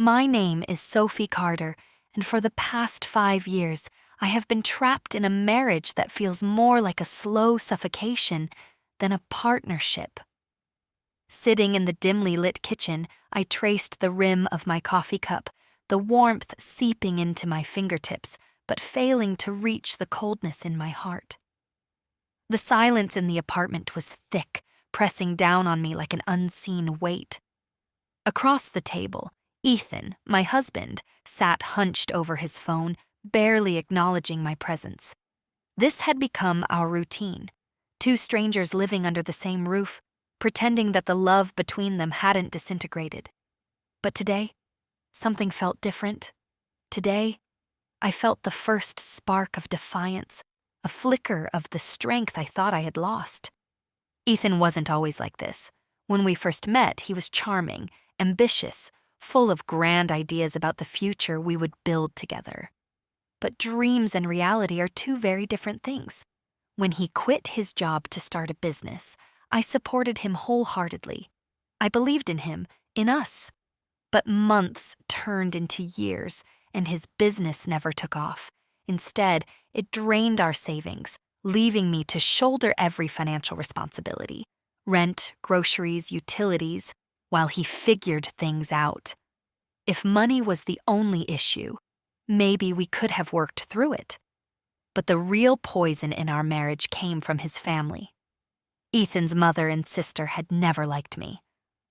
My name is Sophie Carter, and for the past 5 years, I have been trapped in a marriage that feels more like a slow suffocation than a partnership. Sitting in the dimly lit kitchen, I traced the rim of my coffee cup, the warmth seeping into my fingertips, but failing to reach the coldness in my heart. The silence in the apartment was thick, pressing down on me like an unseen weight. Across the table, Ethan, my husband, sat hunched over his phone, barely acknowledging my presence. This had become our routine. Two strangers living under the same roof, pretending that the love between them hadn't disintegrated. But today, something felt different. Today, I felt the first spark of defiance, a flicker of the strength I thought I had lost. Ethan wasn't always like this. When we first met, he was charming, ambitious, full of grand ideas about the future we would build together. But dreams and reality are two very different things. When he quit his job to start a business, I supported him wholeheartedly. I believed in him, in us. But months turned into years, and his business never took off. Instead, it drained our savings, leaving me to shoulder every financial responsibility: rent, groceries, utilities, while he figured things out. If money was the only issue, maybe we could have worked through it. But the real poison in our marriage came from his family. Ethan's mother and sister had never liked me.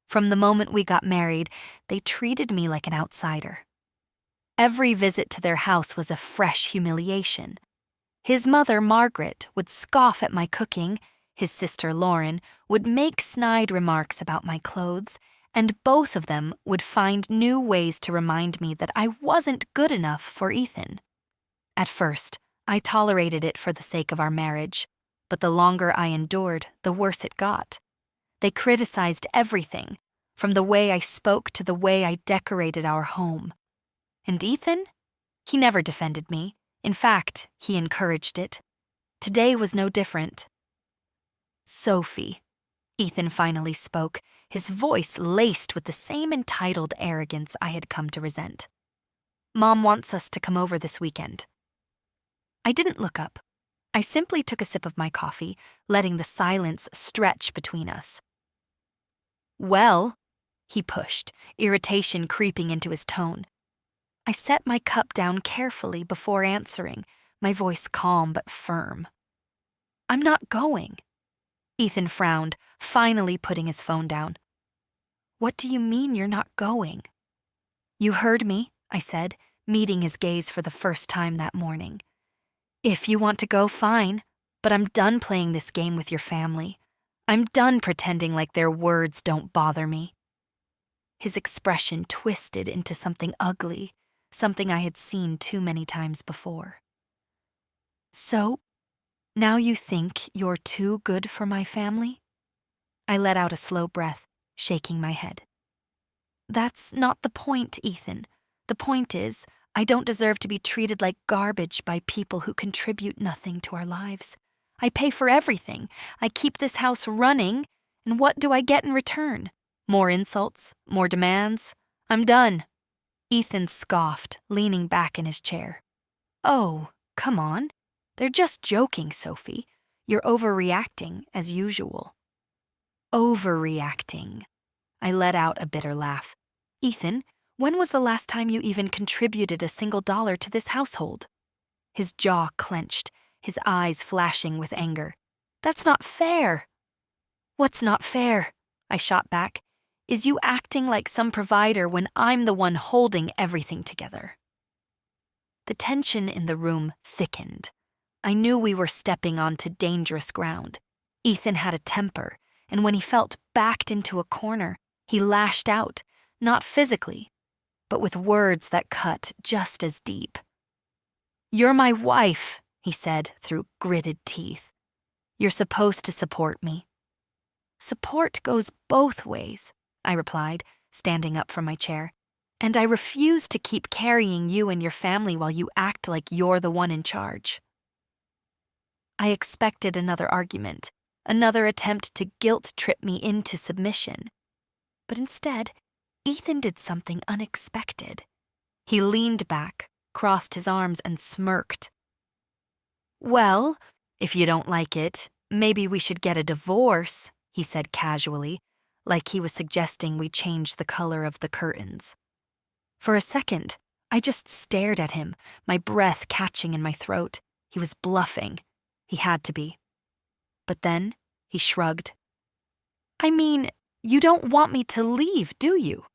From the moment we got married, they treated me like an outsider. Every visit to their house was a fresh humiliation. His mother, Margaret, would scoff at my cooking, his sister, Lauren, would make snide remarks about my clothes, and both of them would find new ways to remind me that I wasn't good enough for Ethan. At first, I tolerated it for the sake of our marriage, but the longer I endured, the worse it got. They criticized everything, from the way I spoke to the way I decorated our home. And Ethan? He never defended me. In fact, he encouraged it. Today was no different. Sophie, Ethan finally spoke, his voice laced with the same entitled arrogance I had come to resent. Mom wants us to come over this weekend. I didn't look up. I simply took a sip of my coffee, letting the silence stretch between us. Well, he pushed, irritation creeping into his tone. I set my cup down carefully before answering, my voice calm but firm. I'm not going. Ethan frowned, finally putting his phone down. What do you mean you're not going? You heard me, I said, meeting his gaze for the first time that morning. If you want to go, fine, but I'm done playing this game with your family. I'm done pretending like their words don't bother me. His expression twisted into something ugly, something I had seen too many times before. So, now you think you're too good for my family? I let out a slow breath, shaking my head. That's not the point, Ethan. The point is, I don't deserve to be treated like garbage by people who contribute nothing to our lives. I pay for everything. I keep this house running, and what do I get in return? More insults? More demands? I'm done. Ethan scoffed, leaning back in his chair. Oh, come on. They're just joking, Sophie. You're overreacting, as usual. Overreacting. I let out a bitter laugh. Ethan, when was the last time you even contributed a single dollar to this household? His jaw clenched, his eyes flashing with anger. That's not fair. What's not fair? I shot back. Is you acting like some provider when I'm the one holding everything together? The tension in the room thickened. I knew we were stepping onto dangerous ground. Ethan had a temper, and when he felt backed into a corner, he lashed out, not physically, but with words that cut just as deep. You're my wife, he said through gritted teeth. You're supposed to support me. Support goes both ways, I replied, standing up from my chair. And I refuse to keep carrying you and your family while you act like you're the one in charge. I expected another argument, another attempt to guilt-trip me into submission. But instead, Ethan did something unexpected. He leaned back, crossed his arms, and smirked. "Well, if you don't like it, maybe we should get a divorce," he said casually, like he was suggesting we change the color of the curtains. For a second, I just stared at him, my breath catching in my throat. He was bluffing. He had to be. But then, he shrugged. "I mean, you don't want me to leave, do you?"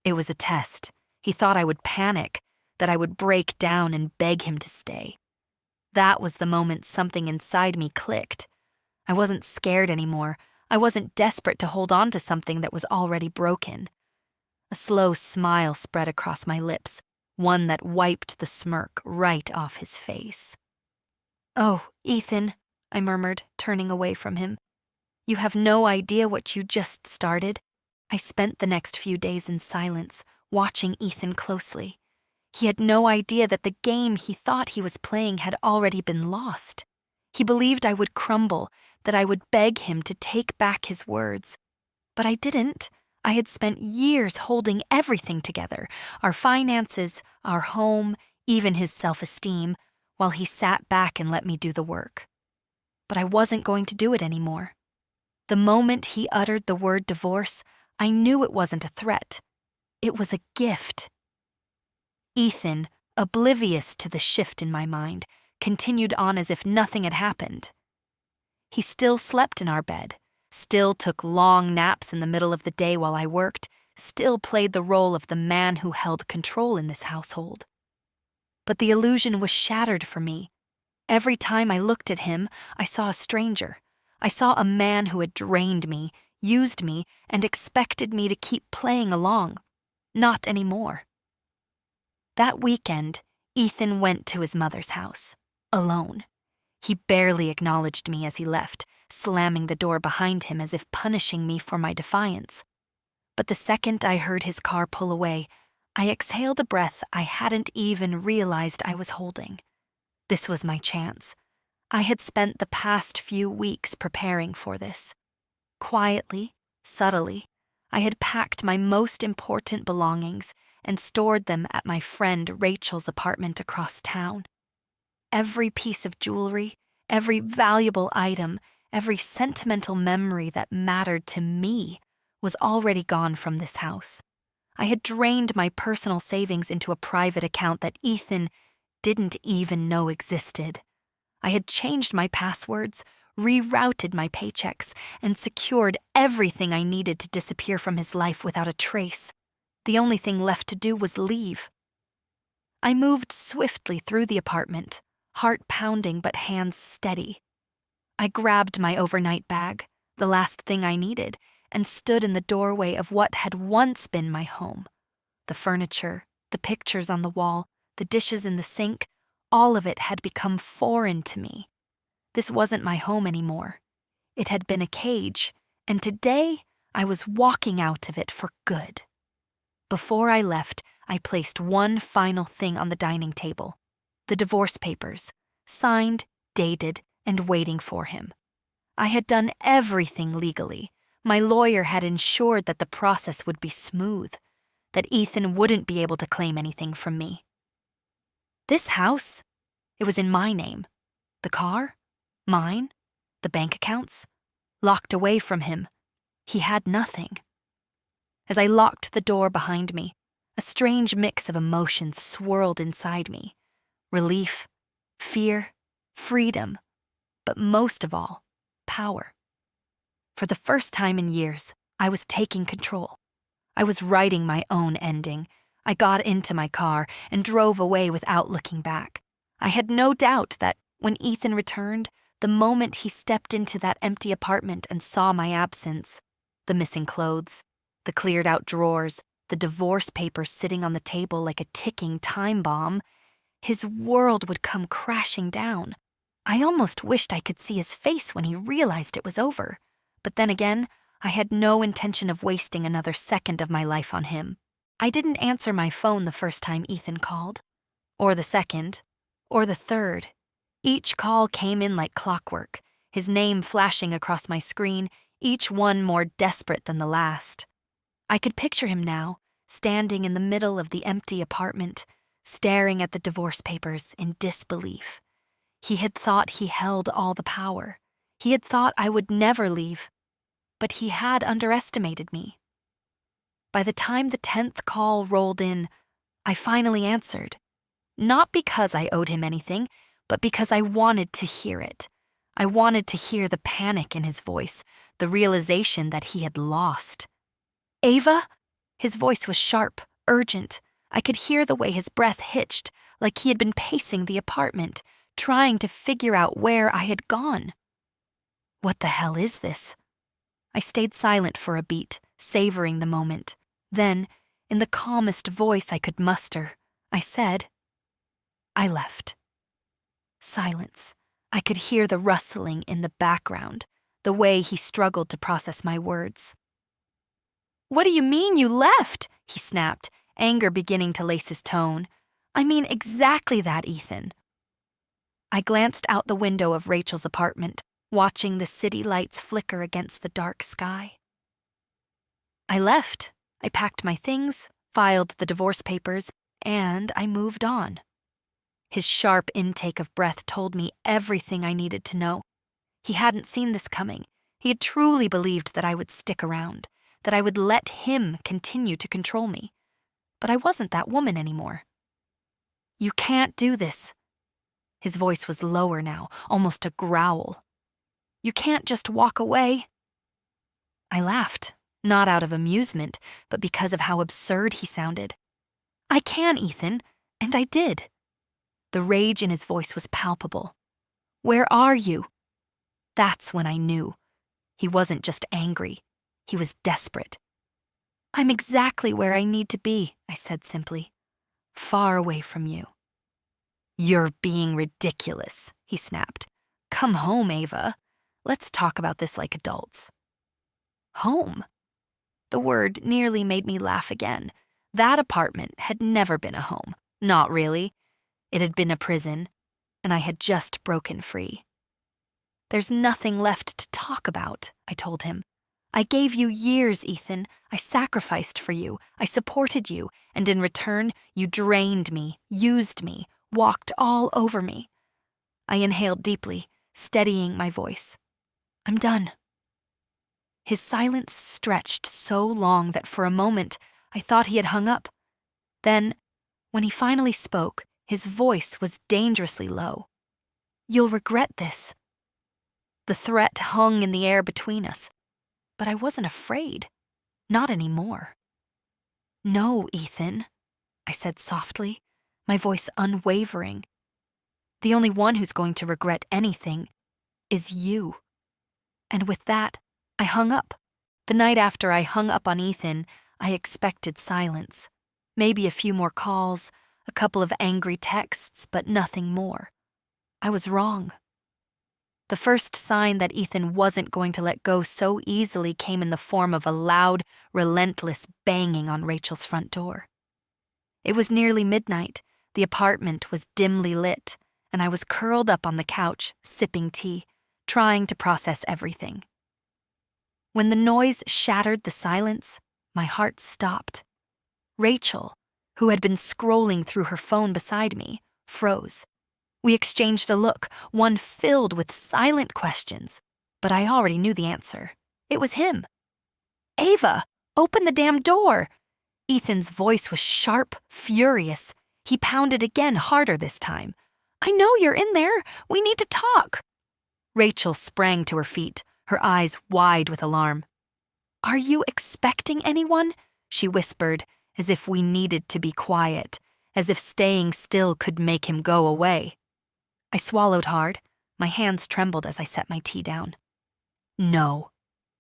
It was a test. He thought I would panic, that I would break down and beg him to stay. That was the moment something inside me clicked. I wasn't scared anymore. I wasn't desperate to hold on to something that was already broken. A slow smile spread across my lips, one that wiped the smirk right off his face. "Oh, Ethan," I murmured, turning away from him. "You have no idea what you just started." I spent the next few days in silence, watching Ethan closely. He had no idea that the game he thought he was playing had already been lost. He believed I would crumble, that I would beg him to take back his words. But I didn't. I had spent years holding everything together, our finances, our home, even his self-esteem, while he sat back and let me do the work. But I wasn't going to do it anymore. The moment he uttered the word divorce, I knew it wasn't a threat. It was a gift. Ethan, oblivious to the shift in my mind, continued on as if nothing had happened. He still slept in our bed, still took long naps in the middle of the day while I worked, still played the role of the man who held control in this household. But the illusion was shattered for me. Every time I looked at him, I saw a stranger. I saw a man who had drained me, used me, and expected me to keep playing along. Not anymore. That weekend, Ethan went to his mother's house, alone. He barely acknowledged me as he left, slamming the door behind him as if punishing me for my defiance. But the second I heard his car pull away, I exhaled a breath I hadn't even realized I was holding. This was my chance. I had spent the past few weeks preparing for this. Quietly, subtly, I had packed my most important belongings and stored them at my friend Rachel's apartment across town. Every piece of jewelry, every valuable item, every sentimental memory that mattered to me was already gone from this house. I had drained my personal savings into a private account that Ethan didn't even know existed. I had changed my passwords, rerouted my paychecks, and secured everything I needed to disappear from his life without a trace. The only thing left to do was leave. I moved swiftly through the apartment, heart pounding but hands steady. I grabbed my overnight bag, the last thing I needed, and stood in the doorway of what had once been my home. The furniture, the pictures on the wall, the dishes in the sink, all of it had become foreign to me. This wasn't my home anymore. It had been a cage, and today I was walking out of it for good. Before I left, I placed one final thing on the dining table: the divorce papers, signed, dated, and waiting for him. I had done everything legally. My lawyer had ensured that the process would be smooth, that Ethan wouldn't be able to claim anything from me. This house, it was in my name. The car, mine. The bank accounts, locked away from him. He had nothing. As I locked the door behind me, a strange mix of emotions swirled inside me. Relief, fear, freedom, but most of all, power. For the first time in years, I was taking control. I was writing my own ending. I got into my car and drove away without looking back. I had no doubt that when Ethan returned, the moment he stepped into that empty apartment and saw my absence, the missing clothes, the cleared-out drawers, the divorce papers sitting on the table like a ticking time bomb, his world would come crashing down. I almost wished I could see his face when he realized it was over. But then again, I had no intention of wasting another second of my life on him. I didn't answer my phone the first time Ethan called, or the second, or the third. Each call came in like clockwork, his name flashing across my screen, each one more desperate than the last. I could picture him now, standing in the middle of the empty apartment, staring at the divorce papers in disbelief. He had thought he held all the power. He had thought I would never leave, but he had underestimated me. By the time the 10th call rolled in, I finally answered. Not because I owed him anything, but because I wanted to hear it. I wanted to hear the panic in his voice, the realization that he had lost. "Ava?" His voice was sharp, urgent. I could hear the way his breath hitched, like he had been pacing the apartment, trying to figure out where I had gone. What the hell is this? I stayed silent for a beat, savoring the moment. Then, in the calmest voice I could muster, I said, "I left." Silence. I could hear the rustling in the background, the way he struggled to process my words. "What do you mean you left?" he snapped, anger beginning to lace his tone. "I mean exactly that, Ethan." I glanced out the window of Rachel's apartment, watching the city lights flicker against the dark sky. I left. I packed my things, filed the divorce papers, and I moved on. His sharp intake of breath told me everything I needed to know. He hadn't seen this coming. He had truly believed that I would stick around, that I would let him continue to control me. But I wasn't that woman anymore. "You can't do this." His voice was lower now, almost a growl. "You can't just walk away." I laughed, not out of amusement, but because of how absurd he sounded. "I can, Ethan," and I did. The rage in his voice was palpable. "Where are you?" That's when I knew. He wasn't just angry. He was desperate. "I'm exactly where I need to be," I said simply. "Far away from you." "You're being ridiculous," he snapped. "Come home, Ava. Let's talk about this like adults." Home? The word nearly made me laugh again. That apartment had never been a home. Not really. It had been a prison, and I had just broken free. "There's nothing left to talk about," I told him. "I gave you years, Ethan. I sacrificed for you. I supported you, and in return, you drained me, used me, walked all over me." I inhaled deeply, steadying my voice. "I'm done." His silence stretched so long that for a moment I thought he had hung up. Then, when he finally spoke, his voice was dangerously low. "You'll regret this." The threat hung in the air between us, but I wasn't afraid. Not anymore. "No, Ethan," I said softly, my voice unwavering. "The only one who's going to regret anything is you." And with that, I hung up. The night after I hung up on Ethan, I expected silence. Maybe a few more calls, a couple of angry texts, but nothing more. I was wrong. The first sign that Ethan wasn't going to let go so easily came in the form of a loud, relentless banging on Rachel's front door. It was nearly midnight, the apartment was dimly lit, and I was curled up on the couch, sipping tea, trying to process everything. When the noise shattered the silence, my heart stopped. Rachel, who had been scrolling through her phone beside me, froze. We exchanged a look, one filled with silent questions, but I already knew the answer. It was him. "Ava, open the damn door!" Ethan's voice was sharp, furious. He pounded again, harder this time. "I know you're in there. We need to talk." Rachel sprang to her feet, her eyes wide with alarm. "Are you expecting anyone?" she whispered, as if we needed to be quiet, as if staying still could make him go away. I swallowed hard. My hands trembled as I set my tea down. "No."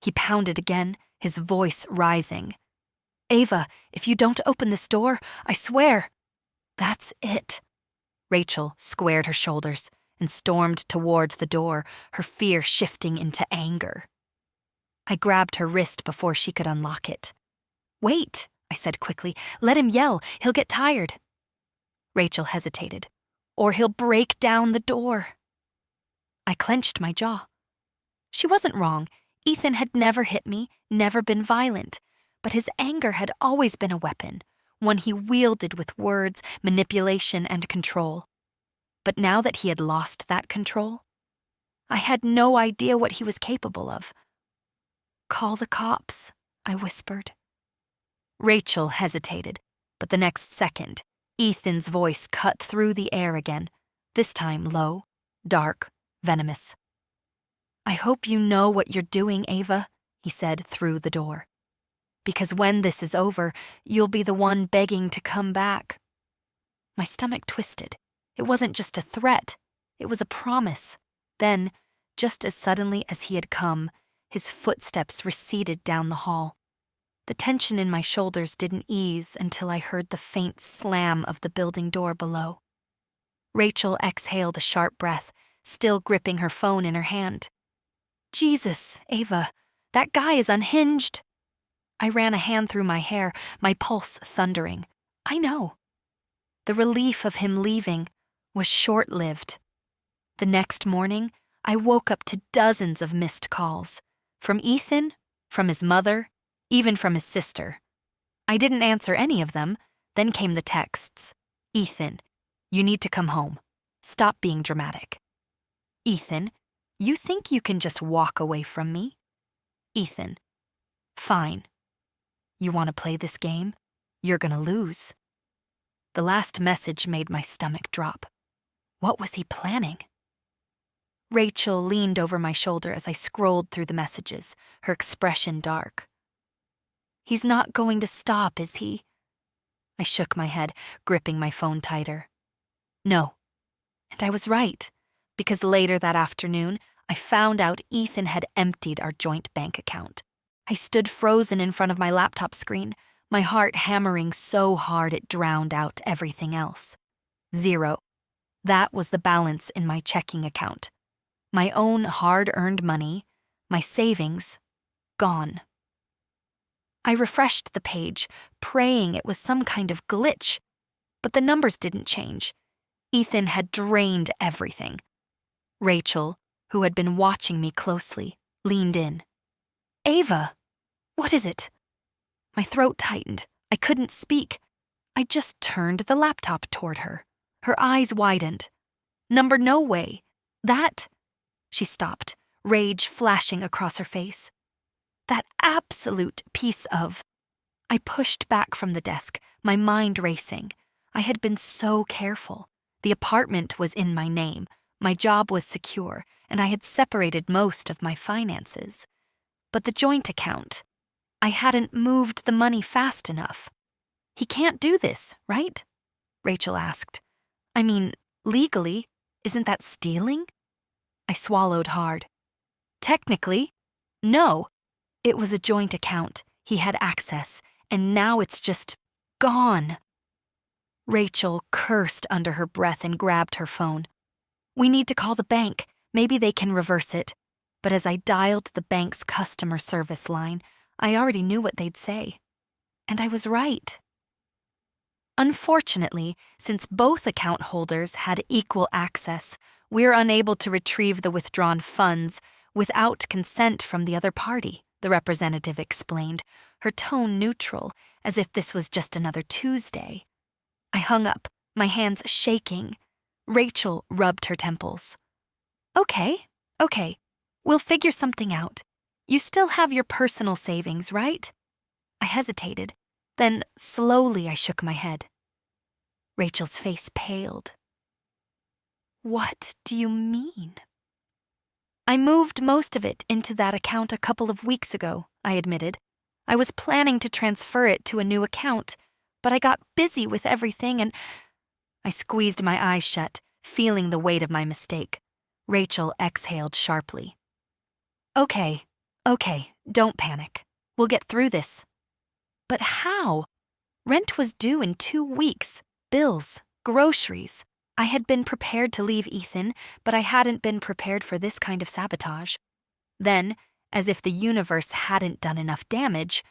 He pounded again, his voice rising. "Ava, if you don't open this door, I swear." "That's it." Rachel squared her shoulders and stormed towards the door, her fear shifting into anger. I grabbed her wrist before she could unlock it. "Wait," I said quickly. "Let him yell. He'll get tired." Rachel hesitated. "Or he'll break down the door." I clenched my jaw. She wasn't wrong. Ethan had never hit me, never been violent. but his anger had always been a weapon, one he wielded with words, manipulation, and control. But now that he had lost that control, I had no idea what he was capable of. "Call the cops," I whispered. Rachel hesitated, but the next second, Ethan's voice cut through the air again, this time low, dark, venomous. "I hope you know what you're doing, Ava," he said through the door. "Because when this is over, you'll be the one begging to come back." My stomach twisted. It wasn't just a threat, it was a promise. Then, just as suddenly as he had come, his footsteps receded down the hall. The tension in my shoulders didn't ease until I heard the faint slam of the building door below. Rachel exhaled a sharp breath, still gripping her phone in her hand. "Jesus, Ava, that guy is unhinged." I ran a hand through my hair, my pulse thundering. I know. The relief of him leaving was short-lived. The next morning, I woke up to dozens of missed calls. From Ethan, from his mother, even from his sister. I didn't answer any of them. Then came the texts. "Ethan, you need to come home. Stop being dramatic." "Ethan, you think you can just walk away from me?" "Ethan, fine. You want to play this game? You're gonna lose." The last message made my stomach drop. What was he planning? Rachel leaned over my shoulder as I scrolled through the messages, her expression dark. "He's not going to stop, is he?" I shook my head, gripping my phone tighter. "No." And I was right, because later that afternoon, I found out Ethan had emptied our joint bank account. I stood frozen in front of my laptop screen, my heart hammering so hard it drowned out everything else. 0. That was the balance in my checking account. My own hard-earned money, my savings, gone. I refreshed the page, praying it was some kind of glitch, but the numbers didn't change. Ethan had drained everything. Rachel, who had been watching me closely, leaned in. "Ava, what is it?" My throat tightened. I couldn't speak. I just turned the laptop toward her. Her eyes widened. "Number no way. That..." She stopped, rage flashing across her face. "That absolute piece of..." I pushed back from the desk, my mind racing. I had been so careful. The apartment was in my name, my job was secure, and I had separated most of my finances. But the joint account, I hadn't moved the money fast enough. "He can't do this, right?" Rachel asked. "I mean, legally, isn't that stealing?" I swallowed hard. "Technically, no. It was a joint account. He had access, and now it's just gone." Rachel cursed under her breath and grabbed her phone. "We need to call the bank. Maybe they can reverse it." But as I dialed the bank's customer service line, I already knew what they'd say. And I was right. Unfortunately, since both account holders had equal access, we're unable to retrieve the withdrawn funds without consent from the other party, the representative explained, her tone neutral, as if this was just another Tuesday. I hung up, my hands shaking. Rachel rubbed her temples. Okay. We'll figure something out. You still have your personal savings, right?" I hesitated. Then, slowly, I shook my head. Rachel's face paled. "What do you mean?" "I moved most of it into that account a couple of weeks ago," I admitted. "I was planning to transfer it to a new account, but I got busy with everything and..." I squeezed my eyes shut, feeling the weight of my mistake. Rachel exhaled sharply. Okay, don't panic. We'll get through this." "But how? Rent was due in 2 weeks. Bills, groceries. I had been prepared to leave Ethan, but I hadn't been prepared for this kind of sabotage." Then, as if the universe hadn't done enough damage,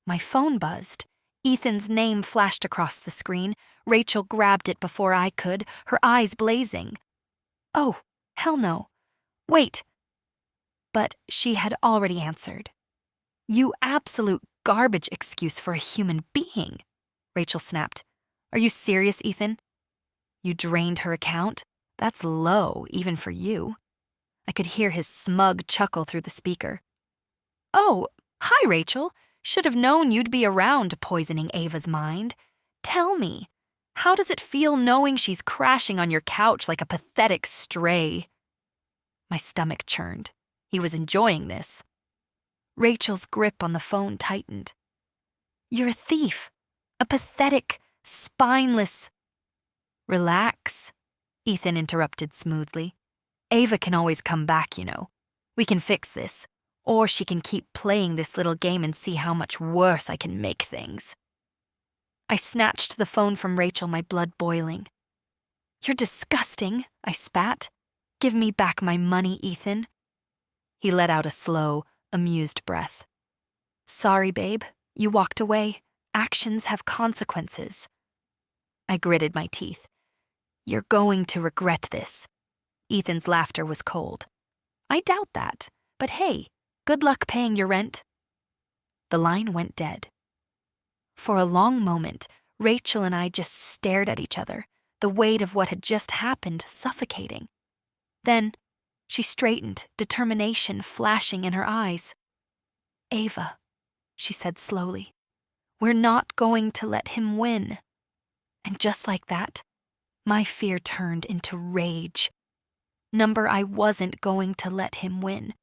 my phone buzzed. Ethan's name flashed across the screen. Rachel grabbed it before I could, her eyes blazing. "Oh, hell no. Wait." But she had already answered. "You absolute garbage excuse for a human being, Rachel snapped. Are you serious, Ethan? You drained her account? That's low, even for you. I could hear his smug chuckle through the speaker. Oh, hi, Rachel. Should have known you'd be around poisoning Ava's mind. Tell me, how does it feel knowing she's crashing on your couch like a pathetic stray? My stomach churned. He was enjoying this. Rachel's grip on the phone tightened. You're a thief. A pathetic, spineless... Relax, Ethan interrupted smoothly. Ava can always come back, you know. We can fix this. Or she can keep playing this little game and see how much worse I can make things. I snatched the phone from Rachel, my blood boiling. You're disgusting, I spat. Give me back my money, Ethan. He let out a slow, amused breath. Sorry, babe. You walked away. Actions have consequences. I gritted my teeth. You're going to regret this. Ethan's laughter was cold. I doubt that, but hey, good luck paying your rent. The line went dead. For a long moment, Rachel and I just stared at each other, the weight of what had just happened suffocating. Then, she straightened, determination flashing in her eyes. Ava, she said slowly, we're not going to let him win. And just like that, my fear turned into rage. Number I wasn't going to let him win.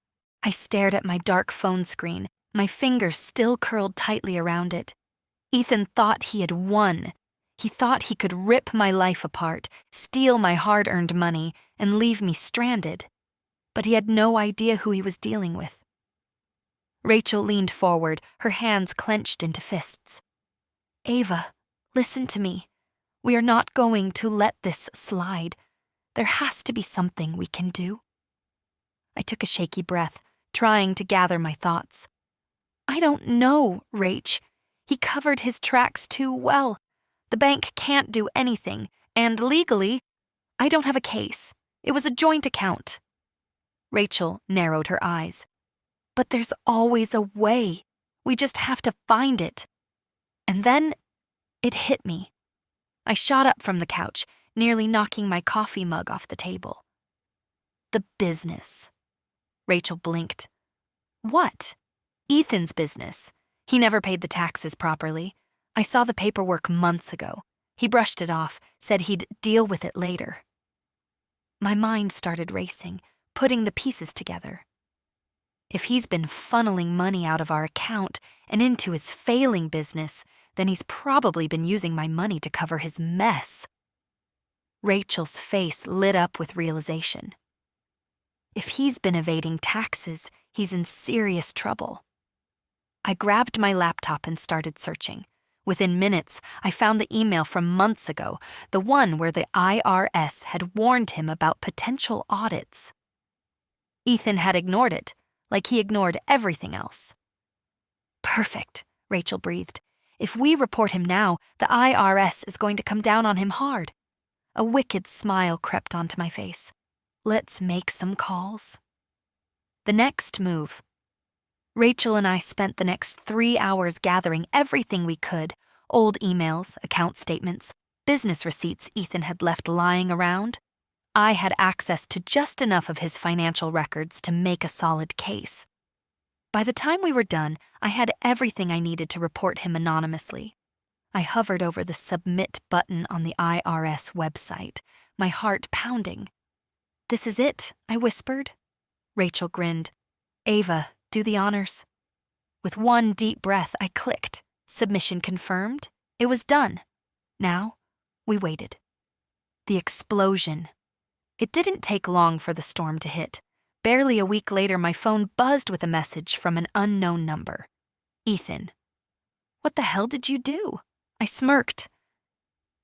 I stared at my dark phone screen, my fingers still curled tightly around it. Ethan thought he had won. He thought he could rip my life apart, steal my hard-earned money, and leave me stranded. But he had no idea who he was dealing with. Rachel leaned forward, her hands clenched into fists. Ava, listen to me. We are not going to let this slide. There has to be something we can do. I took a shaky breath, trying to gather my thoughts. I don't know, Rach. He covered his tracks too well. The bank can't do anything, and legally, I don't have a case. It was a joint account. Rachel narrowed her eyes. But there's always a way. We just have to find it. And then it hit me. I shot up from the couch, nearly knocking my coffee mug off the table. The business. Rachel blinked. What? Ethan's business. He never paid the taxes properly. I saw the paperwork months ago. He brushed it off, said he'd deal with it later. My mind started racing, putting the pieces together. If he's been funneling money out of our account and into his failing business, then he's probably been using my money to cover his mess. Rachel's face lit up with realization. If he's been evading taxes, he's in serious trouble. I grabbed my laptop and started searching. Within minutes, I found the email from months ago, the one where the IRS had warned him about potential audits. Ethan had ignored it, like he ignored everything else. Perfect, Rachel breathed. If we report him now, the IRS is going to come down on him hard. A wicked smile crept onto my face. Let's make some calls. The next move. Rachel and I spent the next 3 hours gathering everything we could, old emails, account statements, business receipts Ethan had left lying around. I had access to just enough of his financial records to make a solid case. By the time we were done, I had everything I needed to report him anonymously. I hovered over the submit button on the IRS website, my heart pounding. This is it, I whispered. Rachel grinned. Ava, do the honors. With one deep breath, I clicked. Submission confirmed. It was done. Now, we waited. The explosion. It didn't take long for the storm to hit. Barely a week later, my phone buzzed with a message from an unknown number. Ethan. What the hell did you do? I smirked.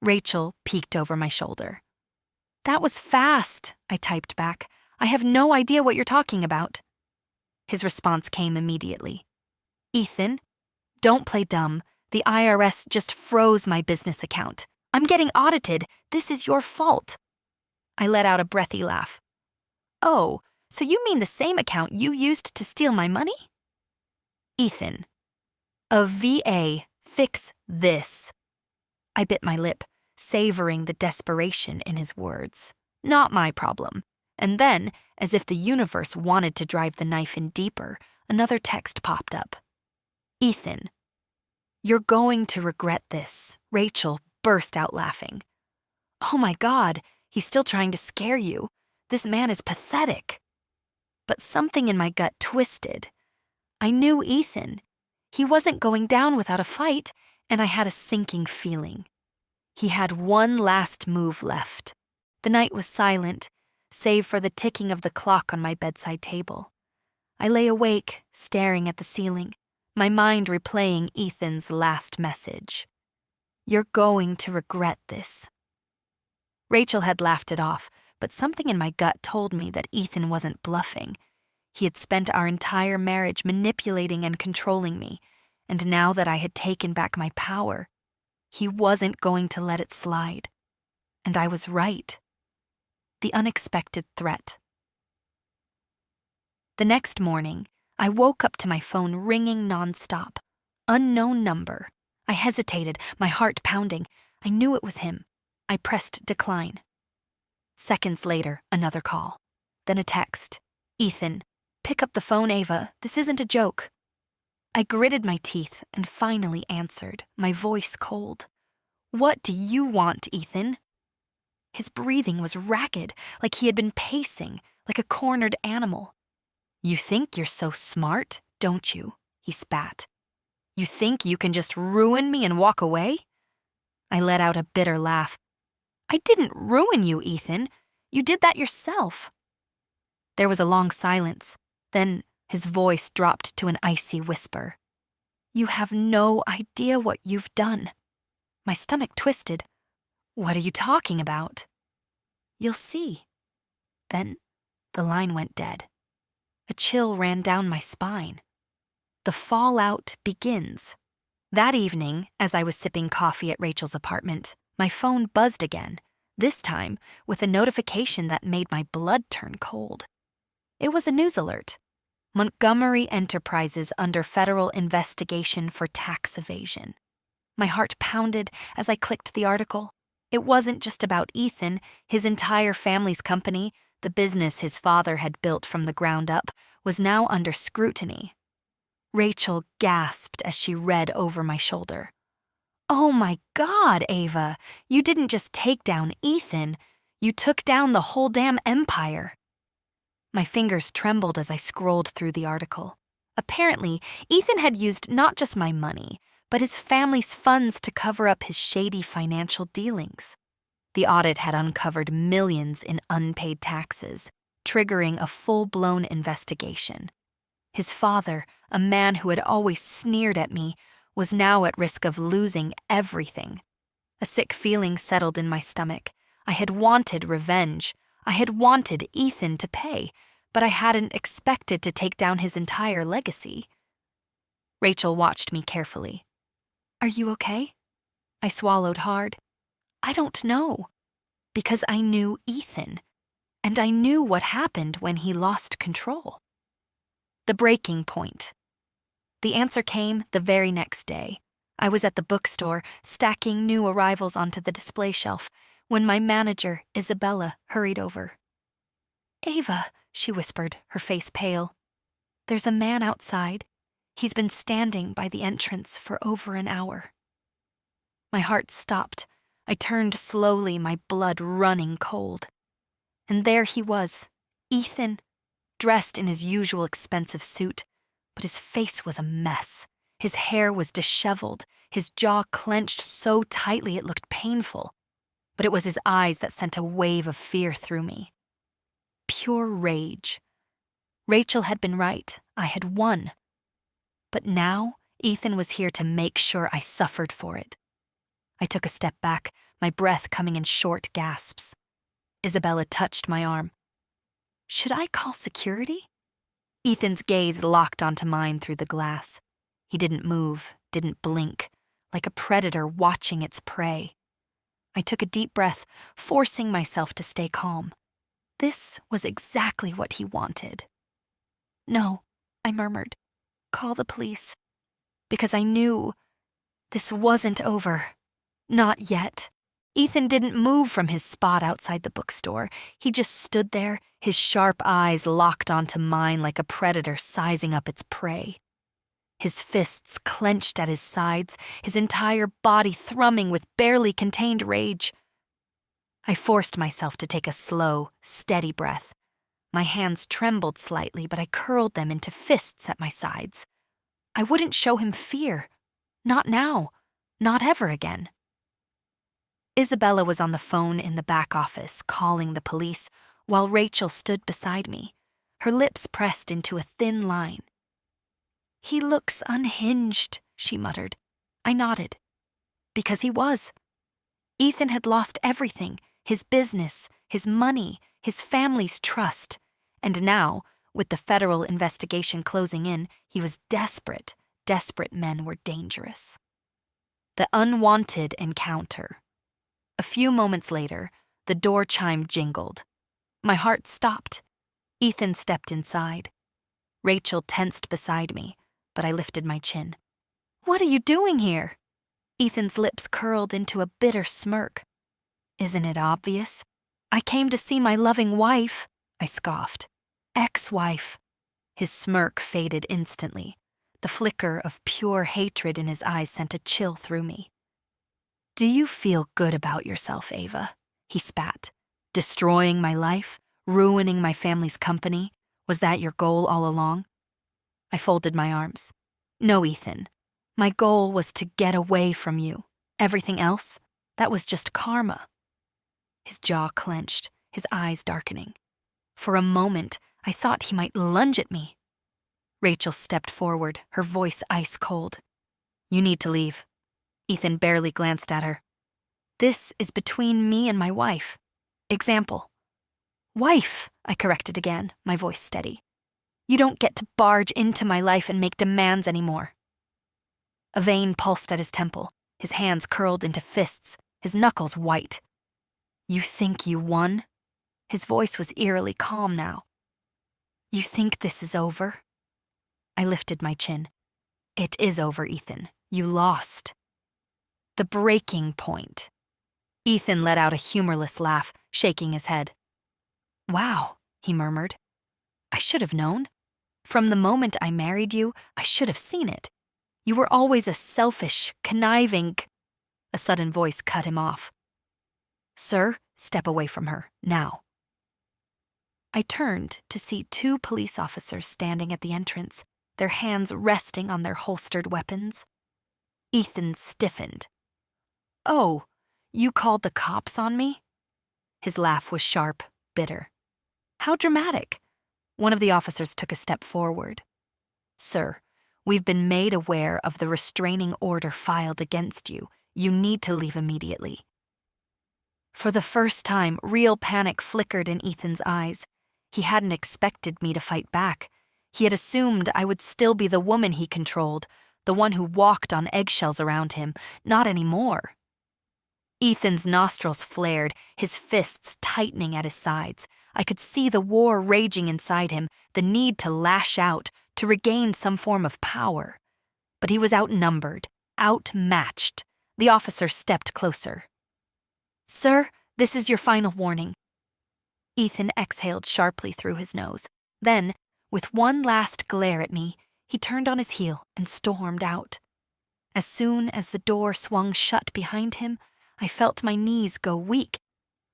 Rachel peeked over my shoulder. That was fast, I typed back. I have no idea what you're talking about. His response came immediately. Ethan, don't play dumb. The IRS just froze my business account. I'm getting audited. This is your fault. I let out a breathy laugh. Oh, so you mean the same account you used to steal my money? Ethan. A VA, fix this. I bit my lip, savoring the desperation in his words. Not my problem. And then, as if the universe wanted to drive the knife in deeper, another text popped up. Ethan, you're going to regret this. Rachel burst out laughing. Oh my God, he's still trying to scare you. This man is pathetic. But something in my gut twisted. I knew Ethan. He wasn't going down without a fight, and I had a sinking feeling. He had one last move left. The night was silent, save for the ticking of the clock on my bedside table. I lay awake, staring at the ceiling, my mind replaying Ethan's last message. You're going to regret this. Rachel had laughed it off, but something in my gut told me that Ethan wasn't bluffing. He had spent our entire marriage manipulating and controlling me, and now that I had taken back my power, he wasn't going to let it slide. And I was right. The unexpected threat. The next morning, I woke up to my phone ringing nonstop. Unknown number. I hesitated, my heart pounding. I knew it was him. I pressed decline. Seconds later, another call. Then a text. Ethan, pick up the phone, Ava. This isn't a joke. I gritted my teeth and finally answered, my voice cold. What do you want, Ethan? His breathing was ragged, like he had been pacing, like a cornered animal. You think you're so smart, don't you? He spat. You think you can just ruin me and walk away? I let out a bitter laugh. I didn't ruin you, Ethan. You did that yourself. There was a long silence. Then his voice dropped to an icy whisper. You have no idea what you've done. My stomach twisted. What are you talking about? You'll see. Then the line went dead. A chill ran down my spine. The fallout begins. That evening, as I was sipping coffee at Rachel's apartment, my phone buzzed again, this time with a notification that made my blood turn cold. It was a news alert. Montgomery Enterprises under federal investigation for tax evasion. My heart pounded as I clicked the article. It wasn't just about Ethan, his entire family's company, the business his father had built from the ground up, was now under scrutiny. Rachel gasped as she read over my shoulder. Oh my God, Ava, you didn't just take down Ethan, you took down the whole damn empire. My fingers trembled as I scrolled through the article. Apparently, Ethan had used not just my money, but his family's funds to cover up his shady financial dealings. The audit had uncovered millions in unpaid taxes, triggering a full-blown investigation. His father, a man who had always sneered at me, was now at risk of losing everything. A sick feeling settled in my stomach. I had wanted revenge. I had wanted Ethan to pay, but I hadn't expected to take down his entire legacy. Rachel watched me carefully. Are you okay? I swallowed hard. I don't know. Because I knew Ethan, and I knew what happened when he lost control. The breaking point. The answer came the very next day. I was at the bookstore, stacking new arrivals onto the display shelf, when my manager, Isabella, hurried over. Ava, she whispered, her face pale. There's a man outside. He's been standing by the entrance for over an hour. My heart stopped. I turned slowly, my blood running cold. And there he was, Ethan, dressed in his usual expensive suit, but his face was a mess. His hair was disheveled, his jaw clenched so tightly it looked painful. But it was his eyes that sent a wave of fear through me. Pure rage. Rachel had been right. I had won. But now, Ethan was here to make sure I suffered for it. I took a step back, my breath coming in short gasps. Isabella touched my arm. Should I call security? Ethan's gaze locked onto mine through the glass. He didn't move, didn't blink, like a predator watching its prey. I took a deep breath, forcing myself to stay calm. This was exactly what he wanted. No, I murmured. Call the police. because I knew this wasn't over. Not yet. Ethan didn't move from his spot outside the bookstore. He just stood there, his sharp eyes locked onto mine like a predator sizing up its prey. His fists clenched at his sides, his entire body thrumming with barely contained rage. I forced myself to take a slow, steady breath. My hands trembled slightly, but I curled them into fists at my sides. I wouldn't show him fear. Not now. Not ever again. Isabella was on the phone in the back office, calling the police, while Rachel stood beside me, her lips pressed into a thin line. "He looks unhinged," she muttered. I nodded. Because he was. Ethan had lost everything, his business, his money, his family's trust. And now, with the federal investigation closing in, he was desperate. Desperate men were dangerous. The unwanted encounter. A few moments later, the door chime jingled. My heart stopped. Ethan stepped inside. Rachel tensed beside me, but I lifted my chin. "What are you doing here?" Ethan's lips curled into a bitter smirk. "Isn't it obvious? I came to see my loving wife," I scoffed. "Ex-wife." His smirk faded instantly. The flicker of pure hatred in his eyes sent a chill through me. "Do you feel good about yourself, Ava?" he spat. "Destroying my life? Ruining my family's company? Was that your goal all along?" I folded my arms. "No, Ethan. My goal was to get away from you. Everything else, that was just karma." His jaw clenched, his eyes darkening. For a moment, I thought he might lunge at me. Rachel stepped forward, her voice ice cold. "You need to leave." Ethan barely glanced at her. "This is between me and my wife. Example." "Wife," I corrected again, my voice steady. "You don't get to barge into my life and make demands anymore." A vein pulsed at his temple, his hands curled into fists, his knuckles white. "You think you won?" His voice was eerily calm now. "You think this is over?" I lifted my chin. "It is over, Ethan. You lost." The breaking point. Ethan let out a humorless laugh, shaking his head. "Wow," he murmured. "I should have known. From the moment I married you, I should have seen it. You were always a selfish, conniving—" A sudden voice cut him off. "Sir, step away from her, now." I turned to see two police officers standing at the entrance, their hands resting on their holstered weapons. Ethan stiffened. "Oh, you called the cops on me?" His laugh was sharp, bitter. "How dramatic." One of the officers took a step forward. "Sir, we've been made aware of the restraining order filed against you. You need to leave immediately." For the first time, real panic flickered in Ethan's eyes. He hadn't expected me to fight back. He had assumed I would still be the woman he controlled, the one who walked on eggshells around him. Not anymore. Ethan's nostrils flared, his fists tightening at his sides. I could see the war raging inside him, the need to lash out, to regain some form of power. But he was outnumbered, outmatched. The officer stepped closer. "Sir, this is your final warning." Ethan exhaled sharply through his nose. Then, with one last glare at me, he turned on his heel and stormed out. As soon as the door swung shut behind him, I felt my knees go weak.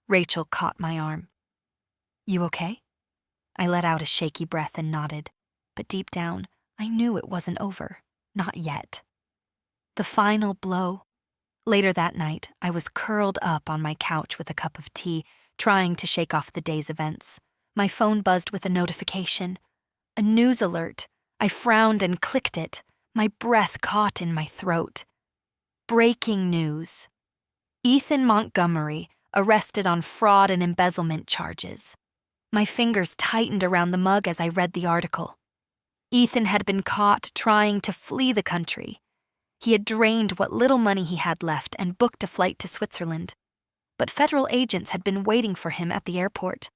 Rachel caught my arm. "You okay?" I let out a shaky breath and nodded, but deep down, I knew it wasn't over. Not yet. The final blow. Later that night, I was curled up on my couch with a cup of tea, trying to shake off the day's events. My phone buzzed with a notification. A news alert. I frowned and clicked it. My breath caught in my throat. Breaking news. Ethan Montgomery, arrested on fraud and embezzlement charges. My fingers tightened around the mug as I read the article. Ethan had been caught trying to flee the country. He had drained what little money he had left and booked a flight to Switzerland. But federal agents had been waiting for him at the airport.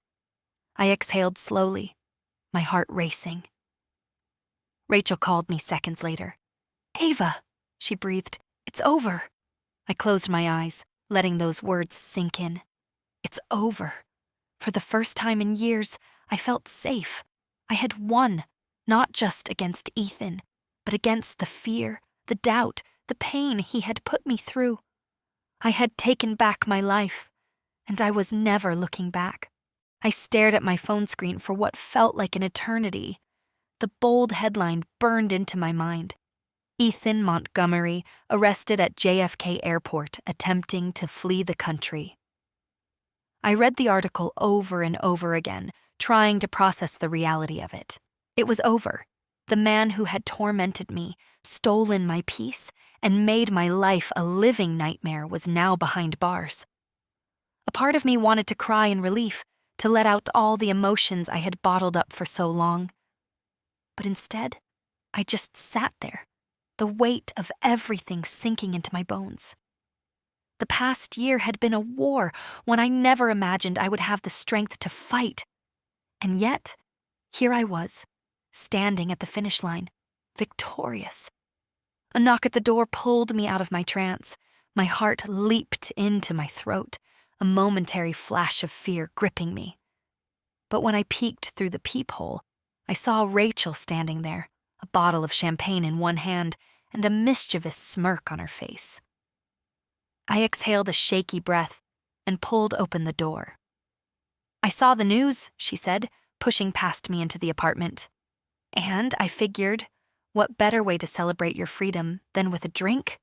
I exhaled slowly, my heart racing. Rachel called me seconds later. Ava, she breathed. It's over. I closed my eyes, letting those words sink in. It's over. For the first time in years, I felt safe. I had won, not just against Ethan, but against the fear, the doubt, the pain he had put me through. I had taken back my life, and I was never looking back. I stared at my phone screen for what felt like an eternity. The bold headline burned into my mind. Ethan Montgomery arrested at JFK Airport attempting to flee the country. I read the article over and over again, trying to process the reality of it. It was over. The man who had tormented me, stolen my peace, and made my life a living nightmare was now behind bars. A part of me wanted to cry in relief, to let out all the emotions I had bottled up for so long. But instead, I just sat there, the weight of everything sinking into my bones. The past year had been a war, one I never imagined I would have the strength to fight. And yet, here I was, standing at the finish line, victorious. A knock at the door pulled me out of my trance. My heart leaped into my throat, a momentary flash of fear gripping me. But when I peeked through the peephole, I saw Rachel standing there, a bottle of champagne in one hand and a mischievous smirk on her face. I exhaled a shaky breath and pulled open the door. I saw the news, she said, pushing past me into the apartment. And I figured, what better way to celebrate your freedom than with a drink?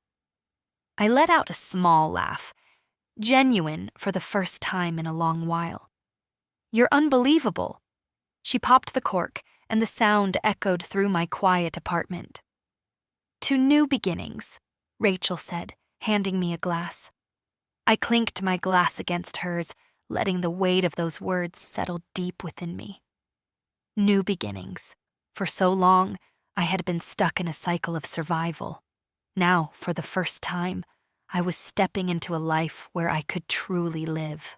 I let out a small laugh, genuine for the first time in a long while. You're unbelievable. She popped the cork, and the sound echoed through my quiet apartment. To new beginnings, Rachel said, handing me a glass. I clinked my glass against hers, letting the weight of those words settle deep within me. New beginnings. For so long, I had been stuck in a cycle of survival. Now, for the first time, I was stepping into a life where I could truly live.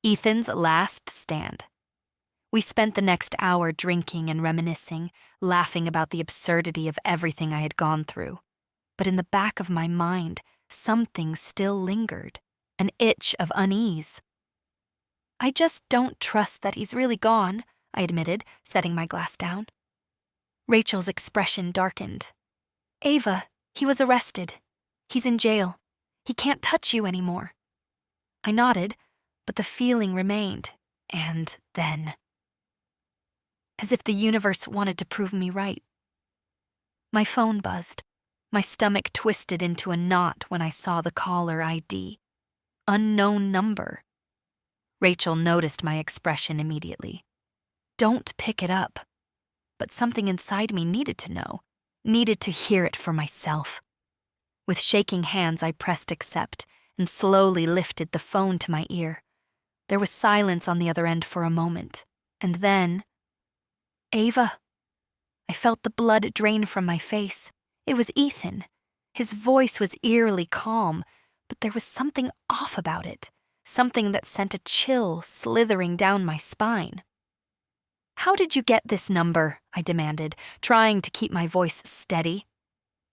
Ethan's last stand. We spent the next hour drinking and reminiscing, laughing about the absurdity of everything I had gone through. But in the back of my mind, something still lingered, an itch of unease. I just don't trust that he's really gone, I admitted, setting my glass down. Rachel's expression darkened. Ava, he was arrested. He's in jail. He can't touch you anymore. I nodded, but the feeling remained, and then, as if the universe wanted to prove me right. My phone buzzed. My stomach twisted into a knot when I saw the caller ID. Unknown number. Rachel noticed my expression immediately. Don't pick it up. But something inside me needed to know, needed to hear it for myself. With shaking hands, I pressed accept and slowly lifted the phone to my ear. There was silence on the other end for a moment, and then, Ava. I felt the blood drain from my face. It was Ethan. His voice was eerily calm, but there was something off about it, something that sent a chill slithering down my spine. How did you get this number? I demanded, trying to keep my voice steady.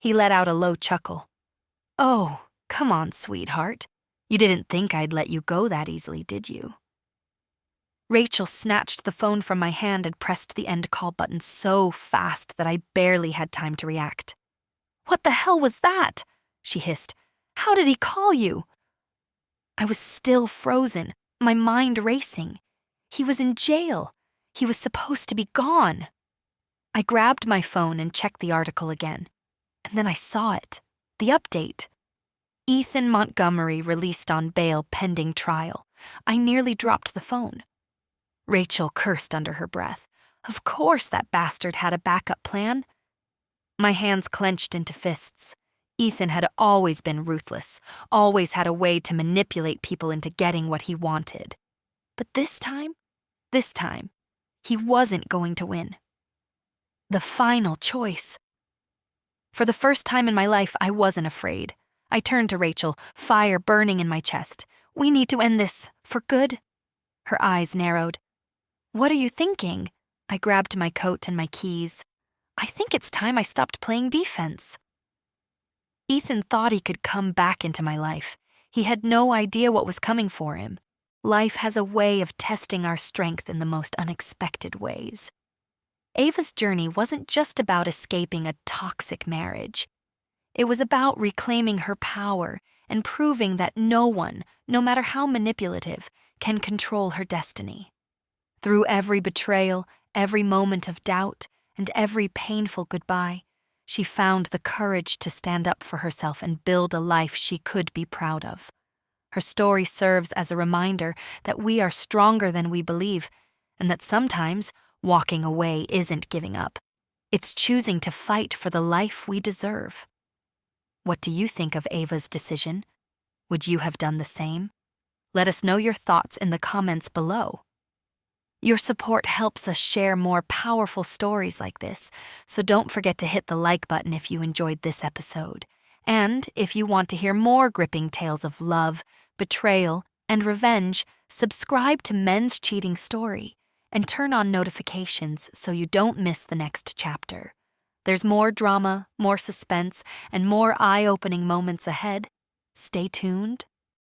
He let out a low chuckle. Oh, come on, sweetheart. You didn't think I'd let you go that easily, did you? Rachel snatched the phone from my hand and pressed the end call button so fast that I barely had time to react. What the hell was that? She hissed. How did he call you? I was still frozen, my mind racing. He was in jail. He was supposed to be gone. I grabbed my phone and checked the article again. And then I saw it. The update. Ethan Montgomery released on bail pending trial. I nearly dropped the phone. Rachel cursed under her breath. Of course that bastard had a backup plan. My hands clenched into fists. Ethan had always been ruthless, always had a way to manipulate people into getting what he wanted. But this time, he wasn't going to win. The final choice. For the first time in my life, I wasn't afraid. I turned to Rachel, fire burning in my chest. We need to end this, for good. Her eyes narrowed. What are you thinking? I grabbed my coat and my keys. I think it's time I stopped playing defense. Ethan thought he could come back into my life. He had no idea what was coming for him. Life has a way of testing our strength in the most unexpected ways. Ava's journey wasn't just about escaping a toxic marriage. It was about reclaiming her power and proving that no one, no matter how manipulative, can control her destiny. Through every betrayal, every moment of doubt, and every painful goodbye, she found the courage to stand up for herself and build a life she could be proud of. Her story serves as a reminder that we are stronger than we believe, and that sometimes walking away isn't giving up. It's choosing to fight for the life we deserve. What do you think of Ava's decision? Would you have done the same? Let us know your thoughts in the comments below. Your support helps us share more powerful stories like this, so don't forget to hit the like button if you enjoyed this episode. And if you want to hear more gripping tales of love, betrayal, and revenge, subscribe to Men's Cheating Story and turn on notifications so you don't miss the next chapter. There's more drama, more suspense, and more eye-opening moments ahead. Stay tuned.